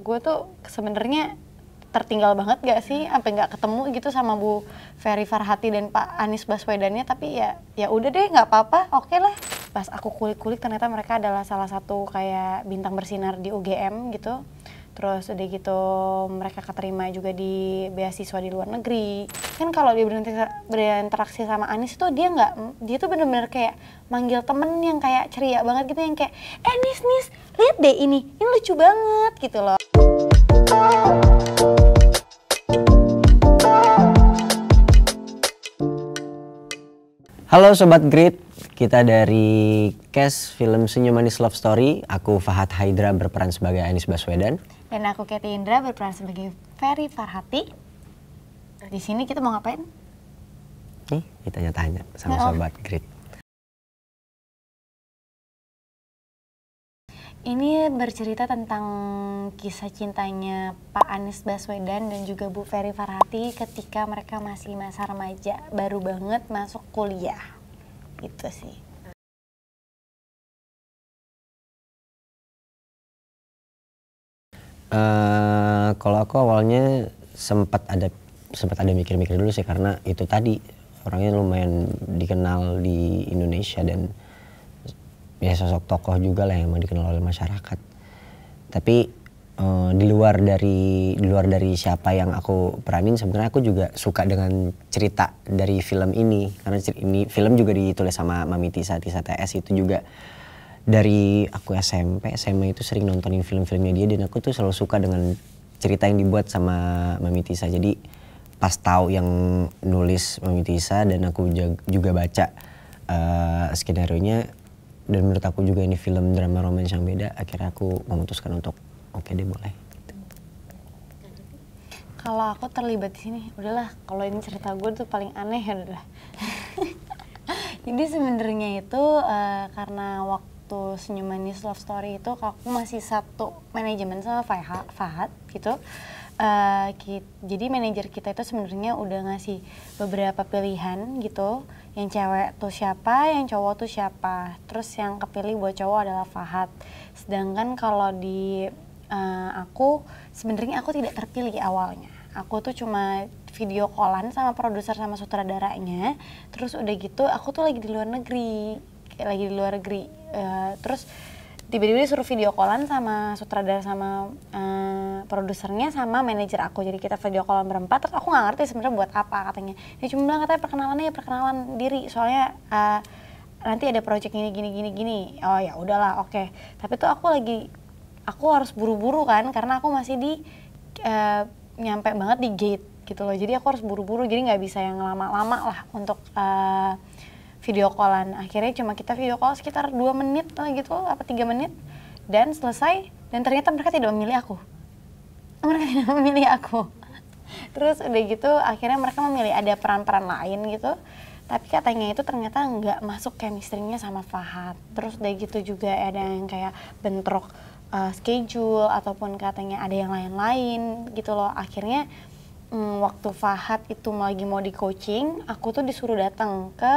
gue tuh sebenarnya tertinggal banget gak sih, sampai nggak ketemu gitu sama Bu Ferry Farhati dan Pak Anies Baswedannya, tapi ya udah deh nggak apa-apa, oke lah. Pas aku kulik-kulik ternyata mereka adalah salah satu kayak bintang bersinar di UGM gitu. Terus udah gitu mereka keterima juga di beasiswa di luar negeri. Kan kalau dia berinteraksi sama Anies itu dia tuh bener-bener kayak manggil temen yang kayak ceria banget gitu, yang kayak Nis, lihat deh ini lucu banget gitu loh. Halo Sobat Grit, kita dari cast film Senyum Manis Love Story. Aku Fahad Haidra berperan sebagai Anies Baswedan. Dan aku Katy Indra berperan sebagai Ferry Farhati. Di sini kita mau ngapain? Nih, ditanya-tanya sama Sobat Grit. Ini bercerita tentang kisah cintanya Pak Anies Baswedan dan juga Bu Ferry Farhati ketika mereka masih masa remaja, baru banget masuk kuliah. Itu sih. Kalau aku awalnya sempat ada mikir-mikir dulu sih, karena itu tadi orangnya lumayan dikenal di Indonesia dan ya sosok tokoh juga lah yang emang dikenal oleh masyarakat. Tapi di luar dari siapa yang aku peranin, sebenarnya aku juga suka dengan cerita dari film ini, karena ini film juga ditulis sama Mami Tisa TS. Itu juga dari aku SMP SMA itu sering nontonin film-filmnya dia, dan aku tuh selalu suka dengan cerita yang dibuat sama Mami Tisa. Jadi pas tahu yang nulis Mami Tisa dan aku juga baca skenario-nya, dan menurut aku juga ini film drama romance yang beda, akhirnya aku memutuskan untuk oke deh boleh. Gitu. Kalau aku terlibat di sini, udahlah. Kalau ini cerita gue tuh paling aneh ya udahlah. Jadi sebenarnya itu karena waktu Senyum Manis Love Story itu aku masih satu manajemen sama Fahad gitu. Jadi manajer kita itu sebenarnya udah ngasih beberapa pilihan gitu. Yang cewek tuh siapa, yang cowok tuh siapa. Terus yang kepilih buat cowok adalah Fahad. Sedangkan kalau di aku, sebenarnya aku tidak terpilih awalnya. Aku tuh cuma video callan sama produser sama sutradaranya. Terus udah gitu aku tuh lagi di luar negeri. Terus tiba-tiba disuruh video callan sama sutradara sama produsernya sama manajer aku. Jadi kita video callan berempat, terus aku nggak ngerti sebenarnya buat apa katanya. Dia cuma bilang katanya perkenalan diri, soalnya nanti ada project gini. Oh ya udahlah, oke. Tapi tuh aku harus buru-buru kan, karena aku masih nyampe banget di gate gitu loh. Jadi aku harus buru-buru, jadi nggak bisa yang lama-lama lah untuk video callan. Akhirnya cuma kita video call sekitar 2 menit lah gitu, apa 3 menit, dan selesai. Dan ternyata mereka tidak memilih aku. Terus udah gitu akhirnya mereka memilih ada peran-peran lain gitu. Tapi katanya itu ternyata nggak masuk chemistry-nya sama Fahad. Terus udah gitu juga ada yang kayak bentrok schedule, ataupun katanya ada yang lain-lain gitu loh. Akhirnya waktu Fahad itu lagi mau di coaching, aku tuh disuruh datang ke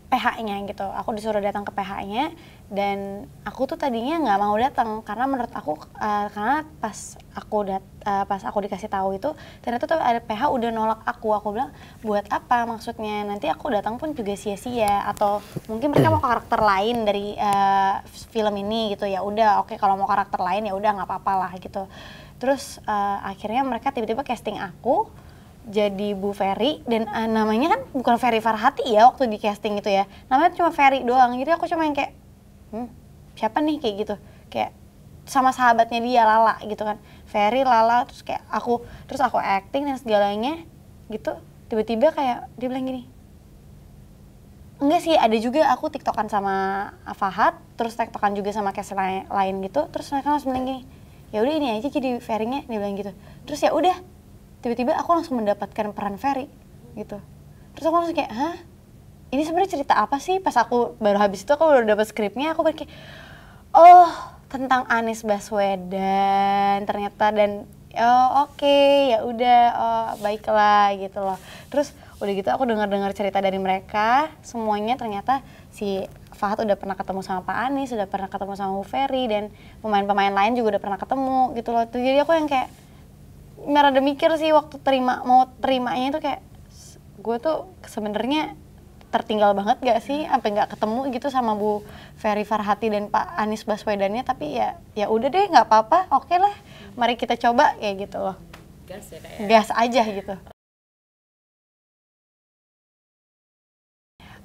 PH-nya gitu. Aku disuruh datang ke PH-nya, dan aku tuh tadinya nggak mau datang karena menurut aku karena pas aku dikasih tahu itu ternyata tuh ada PH udah nolak aku. Aku bilang buat apa maksudnya, nanti aku datang pun juga sia-sia, atau mungkin mereka mau karakter lain dari film ini gitu. Ya udah oke, kalau mau karakter lain ya udah nggak apa-apa lah gitu. Terus akhirnya mereka tiba-tiba casting aku jadi Bu Ferry, dan namanya kan bukan Ferry Farhati ya waktu di casting itu ya, namanya cuma Ferry doang. Jadi aku cuma yang kayak siapa nih kayak gitu, kayak sama sahabatnya dia Lala gitu kan, Ferry, Lala, terus kayak aku acting dan segalanya gitu. Tiba-tiba kayak dia bilang gini, enggak sih, ada juga aku tiktokan sama Fahad, terus tiktokan juga sama cast lain gitu. Terus mereka langsung bilang gini, ya udah ini aja jadi Ferry-nya, dia bilang gitu. Terus ya udah, tiba-tiba aku langsung mendapatkan peran Ferry gitu. Terus aku langsung kayak, hah? Ini sebenarnya cerita apa sih? Pas aku baru habis itu aku baru dapat skripnya, aku kayak, oh tentang Anies Baswedan ternyata. Dan oke, ya udah, oh baiklah gitu loh. Terus udah gitu aku dengar cerita dari mereka semuanya, ternyata si Fahad udah pernah ketemu sama Pak Anies, udah pernah ketemu sama Bu Ferry, dan pemain-pemain lain juga udah pernah ketemu gitu loh. Jadi aku yang kayak rada mikir sih waktu mau terimanya itu kayak gue tuh sebenarnya tertinggal banget gak sih, sampai nggak ketemu gitu sama Bu Ferry Farhati dan Pak Anies Baswedannya. Tapi ya udah deh, nggak apa-apa, oke lah, mari kita coba kayak gitu loh. Gas ya kayak. Gas aja gitu.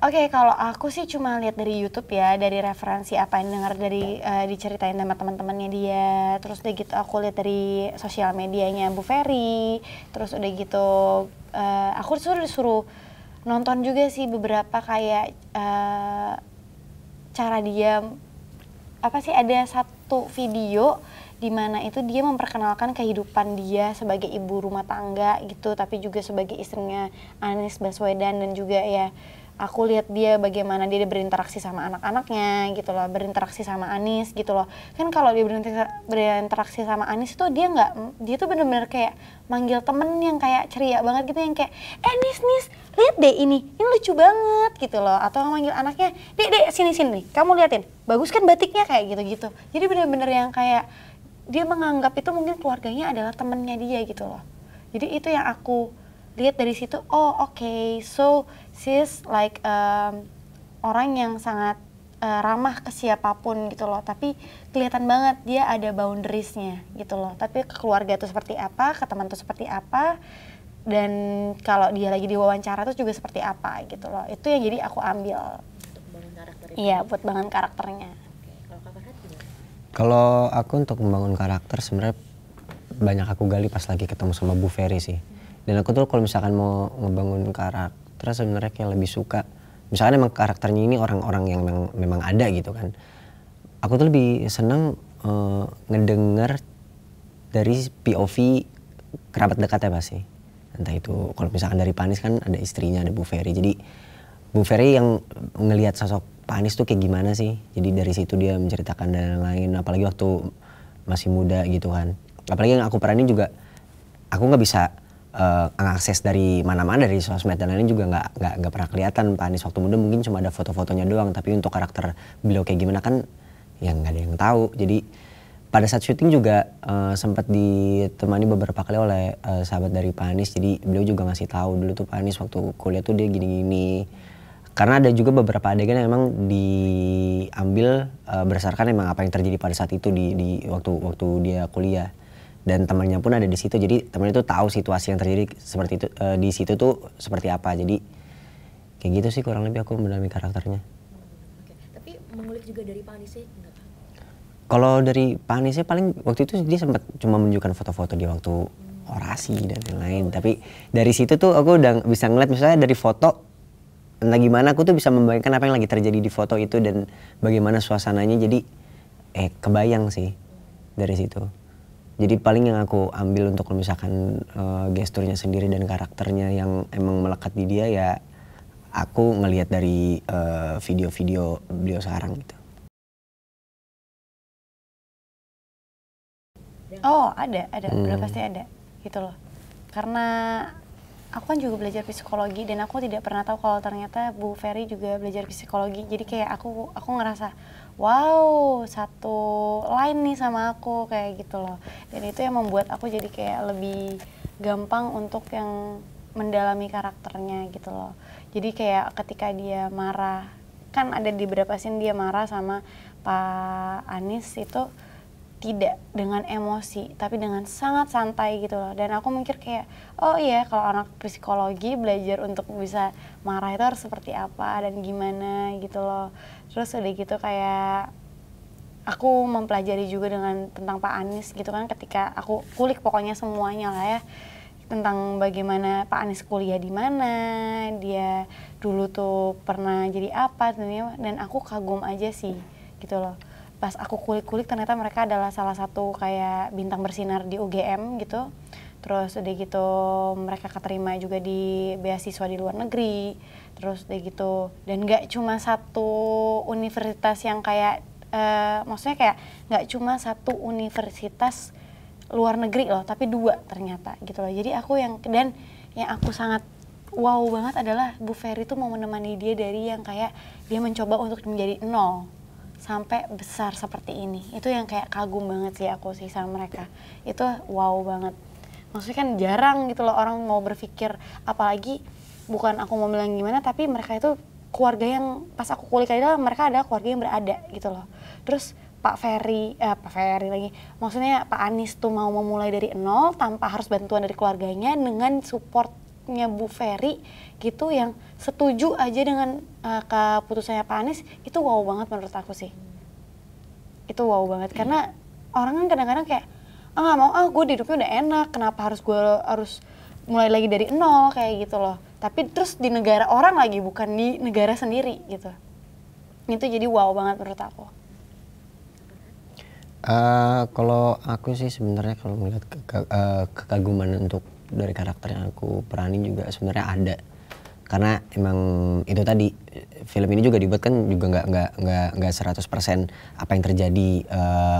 Oke, kalau aku sih cuma lihat dari YouTube ya, dari referensi apa yang dengar dari diceritain sama teman-temannya dia. Terus udah gitu aku lihat dari sosial medianya Bu Ferry. Terus udah gitu aku disuruh nonton juga sih beberapa kayak cara dia ada satu video di mana itu dia memperkenalkan kehidupan dia sebagai ibu rumah tangga gitu, tapi juga sebagai istrinya Anies Baswedan, dan juga ya aku lihat dia bagaimana dia berinteraksi sama anak-anaknya gitu loh, berinteraksi sama Anies gitu loh. Kan kalau dia berinteraksi sama Anies itu dia tuh bener-bener kayak manggil temen yang kayak ceria banget gitu, yang kayak Nis, lihat deh ini lucu banget gitu loh. Atau manggil anaknya, dek sini kamu liatin, bagus kan batiknya, kayak gitu-gitu. Jadi bener-bener yang kayak dia menganggap itu mungkin keluarganya adalah temennya dia gitu loh. Jadi itu yang aku lihat dari situ. Oh oke, so she's like orang yang sangat ramah ke siapapun gitu loh, tapi kelihatan banget dia ada boundariesnya gitu loh. Tapi ke keluarga itu seperti apa, ke teman itu seperti apa, dan kalau dia lagi diwawancara itu juga seperti apa gitu loh. Itu yang jadi aku ambil Untuk membangun karakter itu. iya, buat bangun karakternya. Oke, kalau Kak Farhad gimana? Kalau aku untuk membangun karakter sebenarnya banyak aku gali pas lagi ketemu sama Bu Ferry sih. Dan aku tuh kalau misalkan mau ngebangun karakter sebenarnya kayak lebih suka, misalkan emang karakternya ini orang-orang yang memang ada gitu kan. Aku tuh lebih seneng ngedenger dari POV kerabat dekatnya pasti. Entah itu kalau misalkan dari Pak Anies kan ada istrinya, ada Bu Ferry. Jadi Bu Ferry yang ngelihat sosok Pak Anies tuh kayak gimana sih. Jadi dari situ dia menceritakan dan lain-lain. Apalagi waktu masih muda gitu kan. Apalagi yang aku peranin juga, aku nggak bisa akses dari mana-mana, dari sosmed dan lain-lain juga nggak pernah kelihatan Pak Anies waktu muda. Mungkin cuma ada foto-fotonya doang, tapi untuk karakter beliau kayak gimana kan ya nggak ada yang tahu. Jadi pada saat syuting juga sempat ditemani beberapa kali oleh sahabat dari Pak Anies. Jadi beliau juga ngasih tahu dulu tuh Pak Anies waktu kuliah tuh dia gini-gini. Karena ada juga beberapa adegan yang emang diambil berdasarkan emang apa yang terjadi pada saat itu di waktu dia kuliah. Dan temannya pun ada di situ, jadi temannya tuh tahu situasi yang terjadi seperti itu di situ tuh seperti apa. Jadi kayak gitu sih kurang lebih aku mendalami karakternya. Oke, tapi mengulik juga dari Pak Anies enggak? Kalau dari Pak Aniesnya paling waktu itu dia sempat cuma menunjukkan foto-foto dia waktu orasi dan lain-lain. Tapi dari situ tuh aku udah bisa ngeliat misalnya dari foto entah gimana aku tuh bisa membayangkan apa yang lagi terjadi di foto itu dan bagaimana suasananya. Jadi kebayang sih dari situ. Jadi paling yang aku ambil untuk kalau misalkan gesturnya sendiri dan karakternya yang emang melekat di dia ya aku ngelihat dari video-video beliau sekarang gitu. Oh ada, udah pasti ada gitu loh. Karena aku kan juga belajar psikologi dan aku tidak pernah tahu kalau ternyata Bu Ferry juga belajar psikologi. Jadi kayak aku ngerasa wow, satu line nih sama aku kayak gitu loh. Dan itu yang membuat aku jadi kayak lebih gampang untuk yang mendalami karakternya gitu loh. Jadi kayak ketika dia marah, kan ada di beberapa scene dia marah sama Pak Anies itu tidak dengan emosi, tapi dengan sangat santai gitu loh. Dan aku mikir kayak, oh iya kalau anak psikologi belajar untuk bisa marah itu harus seperti apa dan gimana gitu loh. Terus udah gitu kayak aku mempelajari juga tentang Pak Anies gitu kan, ketika aku kulik pokoknya semuanya lah ya. Tentang bagaimana Pak Anies kuliah di mana, dia dulu tuh pernah jadi apa, dan aku kagum aja sih gitu loh. Pas aku kulik-kulik ternyata mereka adalah salah satu kayak bintang bersinar di UGM gitu. Terus udah gitu mereka keterima juga di beasiswa di luar negeri. Terus udah gitu, dan gak cuma satu universitas yang kayak maksudnya kayak gak cuma satu universitas luar negeri loh, tapi dua ternyata gitu loh. Jadi aku yang aku sangat wow banget adalah Bu Ferry tuh mau menemani dia dari yang kayak dia mencoba untuk menjadi nol sampai besar seperti ini. Itu yang kayak kagum banget sih aku sih sama mereka. Itu wow banget. Maksudnya kan jarang gitu loh orang mau berpikir, apalagi bukan aku mau bilang gimana, tapi mereka itu keluarga yang pas aku kulik aja mereka ada keluarga yang berada gitu loh. Terus Pak Ferry lagi, maksudnya Pak Anies tuh mau memulai dari nol tanpa harus bantuan dari keluarganya dengan supportnya Bu Ferry gitu yang setuju aja dengan keputusannya Pak Anies. Itu wow banget menurut aku sih. Itu wow banget karena orang kan kadang-kadang kayak nggak mau, gue di hidupnya udah enak, kenapa gue harus mulai lagi dari nol kayak gitu loh. Tapi terus di negara orang lagi, bukan di negara sendiri gitu. Itu jadi wow banget menurut aku. Kalau aku sih sebenarnya kalau melihat kekaguman untuk dari karakter yang aku peranin juga sebenarnya ada, karena emang itu tadi film ini juga dibuat kan juga nggak 100% apa yang terjadi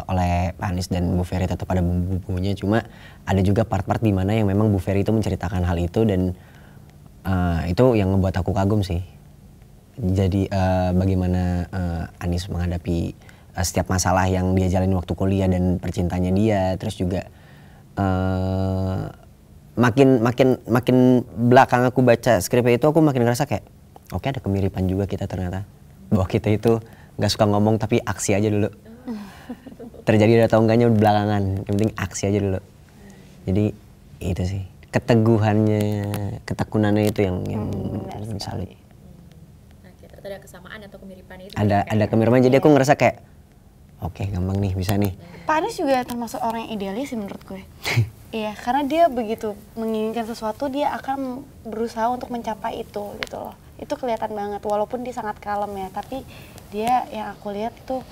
oleh Pak Anies dan Bu Ferry tetap ada bumbu-bumbunya, cuma ada juga part-part di mana yang memang Bu Ferry itu menceritakan hal itu dan itu yang membuat aku kagum sih. Jadi bagaimana Anies menghadapi setiap masalah yang dia jalani waktu kuliah dan percintanya dia, terus juga makin belakang aku baca skripnya itu aku makin ngerasa kayak oke, ada kemiripan juga kita ternyata, bahwa kita itu nggak suka ngomong tapi aksi aja dulu. Terjadi atau enggaknya belakangan, yang penting aksi aja dulu. Jadi itu sih keteguhannya, ketekunannya itu yang salut. Nah, ternyata ada kesamaan atau kemiripan itu. Ada kemiripan, jadi aku ngerasa kayak oke, gampang nih, bisa nih. Pak Anies juga termasuk orang yang idealis sih menurut gue. Iya, karena dia begitu menginginkan sesuatu, dia akan berusaha untuk mencapai itu gitu loh. Itu kelihatan banget, walaupun dia sangat kalem ya, tapi dia yang aku lihat itu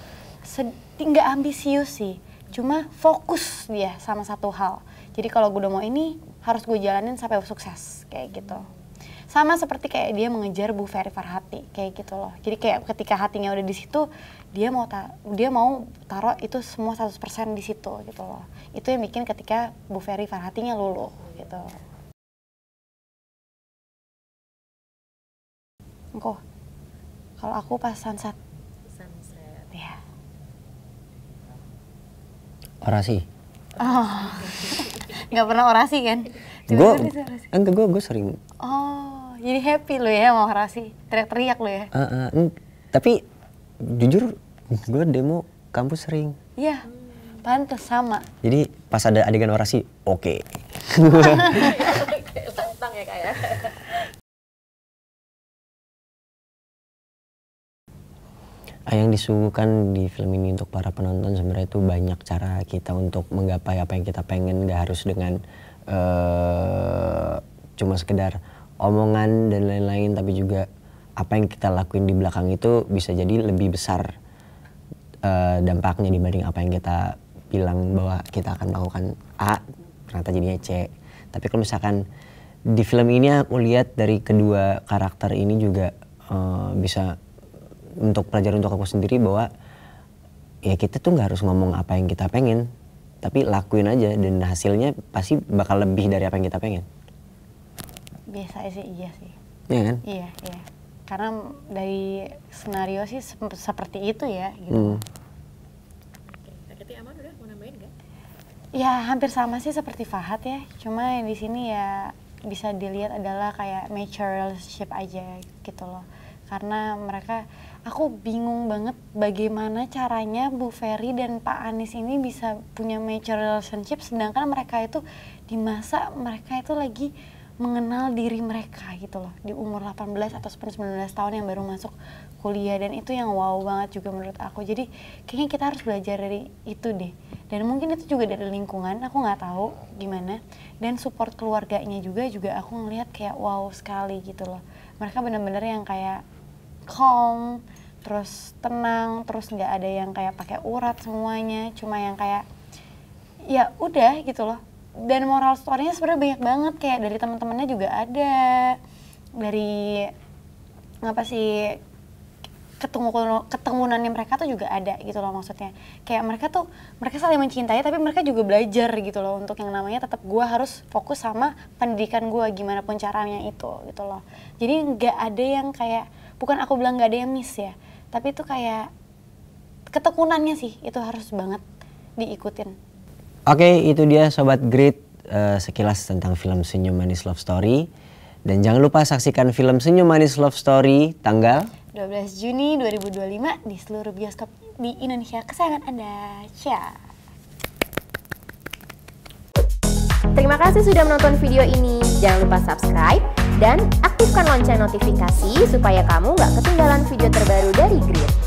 nggak ambisius sih, cuma fokus dia sama satu hal. Jadi kalau gue udah mau ini, harus gue jalanin sampai sukses, kayak gitu. Sama seperti kayak dia mengejar Bu Ferry Farhati kayak gitu loh. Jadi kayak ketika hatinya udah di situ, dia mau taruh itu semua 100% di situ gitu loh. Itu yang bikin ketika Bu Ferry Farhatinya luluh gitu. Engko. Kalau aku pas sunset. Sunset. Ya. Orasi. Oh. Nggak pernah orasi kan? Gue sering. Oh, jadi happy lo ya mau orasi, teriak-teriak lo ya? Tapi jujur gue demo kampus sering. Iya, pantes sama. Jadi pas ada adegan orasi, oke. Tantang ya Kak ya. Yang disuguhkan di film ini untuk para penonton sebenarnya itu banyak cara kita untuk menggapai apa yang kita pengen, nggak harus dengan cuma sekedar omongan dan lain-lain, tapi juga apa yang kita lakuin di belakang itu bisa jadi lebih besar dampaknya dibanding apa yang kita bilang bahwa kita akan melakukan A, ternyata jadinya C. Tapi kalau misalkan di film ini aku lihat dari kedua karakter ini juga bisa untuk pelajaran untuk aku sendiri bahwa ya kita tuh nggak harus ngomong apa yang kita pengen, tapi lakuin aja dan hasilnya pasti bakal lebih dari apa yang kita pengen. Biasa sih, iya sih. Iya kan? Iya. Karena dari skenario sih seperti itu ya gitu. Oke, Kak Aman udah mau nambahin nggak? Ya hampir sama sih seperti Fahad ya. Cuma yang di sini ya bisa dilihat adalah kayak mature relationship aja gitu loh. Karena mereka, aku bingung banget bagaimana caranya Bu Ferry dan Pak Anies ini bisa punya mature relationship sedangkan mereka itu di masa mereka itu lagi mengenal diri mereka gitu loh, di umur 18 atau 19 tahun yang baru masuk kuliah, dan itu yang wow banget juga menurut aku. Jadi kayaknya kita harus belajar dari itu deh, dan mungkin itu juga dari lingkungan, aku nggak tahu gimana, dan support keluarganya juga aku ngelihat kayak wow sekali gitu loh. Mereka bener-bener yang kayak calm, terus tenang, terus nggak ada yang kayak pakai urat semuanya, cuma yang kayak ya udah gitu loh. Dan moral story-nya sebenarnya banyak banget, kayak dari teman-temannya juga ada, dari apa sih, ketemunannya mereka tuh juga ada gitu loh, maksudnya kayak mereka saling mencintai tapi mereka juga belajar gitu loh untuk yang namanya tetap gue harus fokus sama pendidikan gue gimana pun caranya itu gitu loh. Jadi nggak ada yang kayak, bukan aku bilang nggak ada yang miss ya, tapi itu kayak ketekunannya sih itu harus banget diikutin. Oke, itu dia Sobat Grit, sekilas tentang film Senyum Manis Love Story. Dan jangan lupa saksikan film Senyum Manis Love Story tanggal 12 Juni 2025 di seluruh bioskop di Indonesia kesayangan Anda. Ciao. Terima kasih sudah menonton video ini. Jangan lupa subscribe dan aktifkan lonceng notifikasi supaya kamu nggak ketinggalan video terbaru dari Grit.